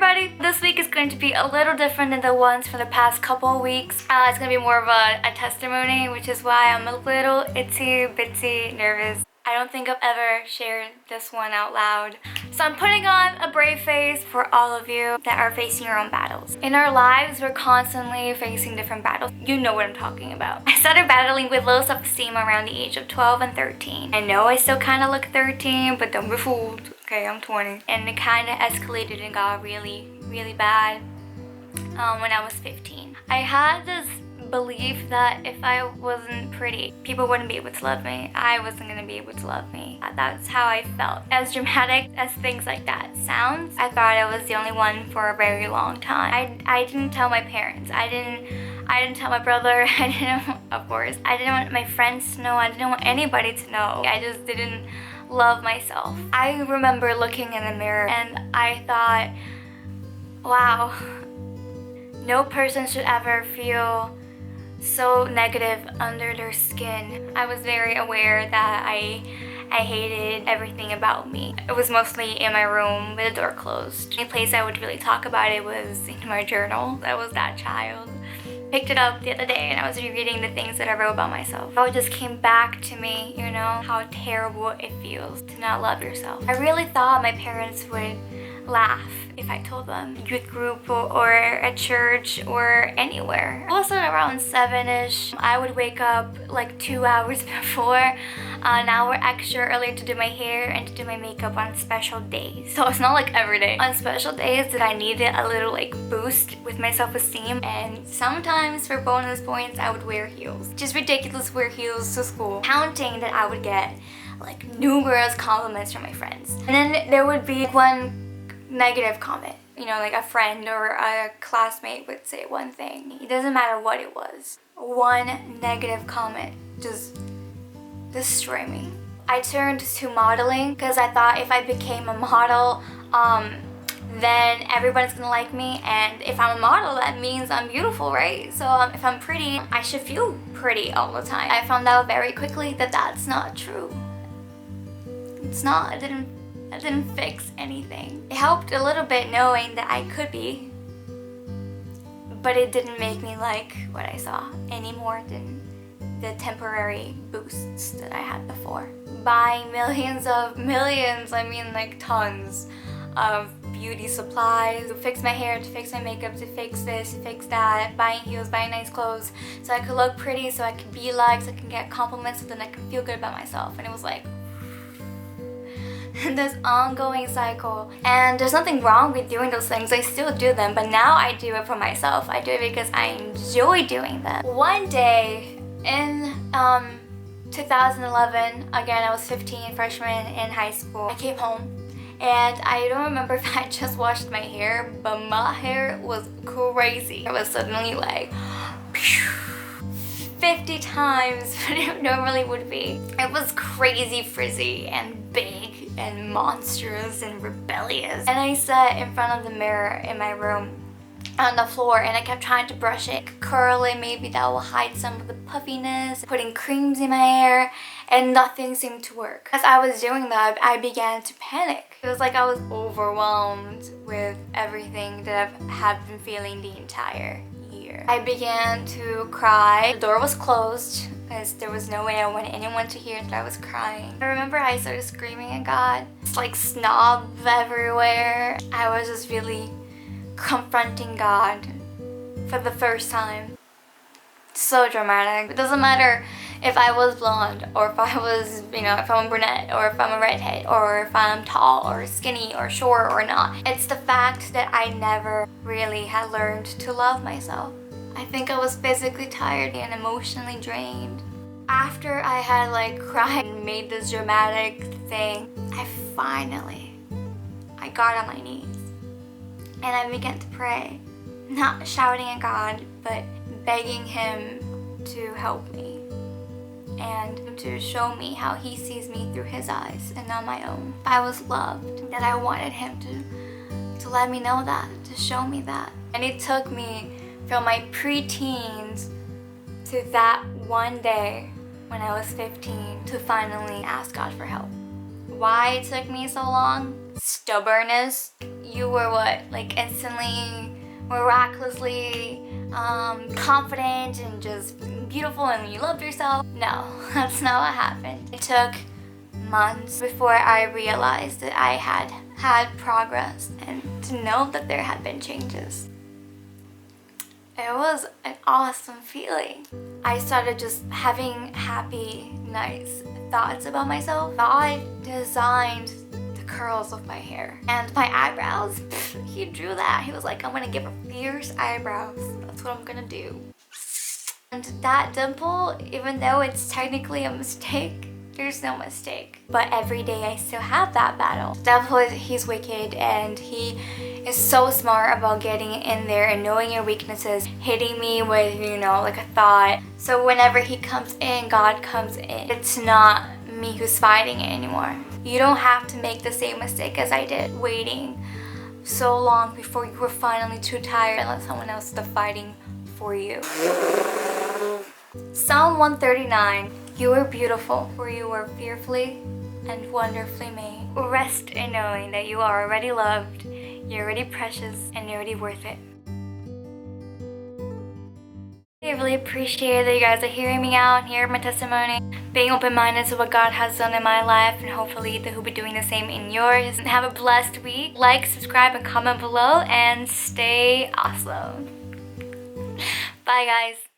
everybody! This week is going to be a little different than the ones from the past couple of weeks. It's going to be more of a testimony, which is why I'm a little itsy bitsy nervous. I don't think I've ever shared this one out loud. So I'm putting on a brave face for all of you that are facing your own battles. In our lives, we're constantly facing different battles. You know what I'm talking about. I started battling with low self-esteem around the age of 12 and 13. I know I still kind of look 13, but don't be fooled. Okay, I'm 20. And it kind of escalated and got really, really bad when I was 15. I had this belief that if I wasn't pretty, people wouldn't be able to love me. I wasn't gonna be able to love me. That's how I felt. As dramatic as things like that sounds, I thought I was the only one for a very long time. I didn't tell my parents. I didn't tell my brother. Of course. I didn't want my friends to know. I didn't want anybody to know. I just didn't love myself. I remember looking in the mirror and I thought, wow, no person should ever feel so negative under their skin. I was very aware that I hated everything about me. It was mostly in my room with the door closed. The only place I would really talk about it was in my journal. I was that child. Picked it up the other day and I was rereading the things that I wrote about myself. It just came back to me, you know, how terrible it feels to not love yourself. I really thought my parents would laugh if I told them. Youth group or at church or anywhere. Also around 7ish, I would wake up like 2 hours before, an hour extra earlier to do my hair and to do my makeup on special days. So it's not like every day. On special days that I needed a little like boost with my self-esteem, and sometimes for bonus points I would wear heels. Just ridiculous, wear heels to school, counting that I would get like numerous compliments from my friends. And then there would be one negative comment, you know, like a friend or a classmate would say one thing. It doesn't matter what it was. One negative comment just destroyed me. I turned to modeling because I thought if I became a model, then everybody's gonna like me, and if I'm a model, that means I'm beautiful, right? So if I'm pretty, I should feel pretty all the time. I found out very quickly that that's not true. It's not. It didn't fix anything. It helped a little bit knowing that I could be, but it didn't make me like what I saw any more than the temporary boosts that I had before. Buying millions, I mean like tons of beauty supplies to fix my hair, to fix my makeup, to fix this, to fix that, buying heels, buying nice clothes so I could look pretty, so I could be liked, so I can get compliments, so then I can feel good about myself. And it was like this ongoing cycle. And there's nothing wrong with doing those things. I still do them, but now I do it for myself. I do it because I enjoy doing them. One day in 2011, again I was 15, freshman in high school, I came home and I don't remember if I just washed my hair, but my hair was crazy. It was suddenly like 50 times what it normally would be. It was crazy frizzy and big and monstrous and rebellious. And I sat in front of the mirror in my room on the floor and I kept trying to brush it, curl it, maybe that will hide some of the puffiness, putting creams in my hair, and nothing seemed to work. As I was doing that, I began to panic. It was like I was overwhelmed with everything that I have been feeling the entire year. I began to cry. The door was closed because there was no way I wanted anyone to hear that I was crying. I remember I started screaming at God. It's like snob everywhere. I was just really confronting God for the first time. So dramatic. It doesn't matter if I was blonde or if I was, you know, if I'm a brunette or if I'm a redhead or if I'm tall or skinny or short or not. It's the fact that I never really had learned to love myself. I think I was physically tired and emotionally drained. After I had like cried and made this dramatic thing, I got on my knees and I began to pray. Not shouting at God, but begging Him to help me and to show me how He sees me through His eyes and not my own. I was loved, that I wanted Him to let me know that, to show me that. And it took me from my pre-teens to that one day when I was 15 to finally ask God for help. Why it took me so long? stubbornness, you were what? Like instantly, miraculously confident and just beautiful and you loved yourself. No, that's not what happened. It took months before I realized that I had had progress and to know that there had been changes. It was an awesome feeling. I started just having happy, nice thoughts about myself. God designed the curls of my hair and my eyebrows. He drew that. He was like, I'm gonna give her fierce eyebrows. That's what I'm gonna do. And that dimple, even though it's technically a mistake, there's no mistake. But every day I still have that battle. The devil, he's wicked and he is so smart about getting in there and knowing your weaknesses, hitting me with, you know, like a thought. So whenever he comes in, God comes in. It's not me who's fighting it anymore. You don't have to make the same mistake as I did, waiting so long before you were finally too tired and let someone else do the fighting for you. Psalm 139. You are beautiful, for you were fearfully and wonderfully made. Rest in knowing that you are already loved, you're already precious, and you're already worth it. I really appreciate that you guys are hearing me out, hearing my testimony, being open-minded to what God has done in my life, and hopefully that He'll be doing the same in yours. And have a blessed week. Like, subscribe, and comment below, and stay awesome. Bye, guys.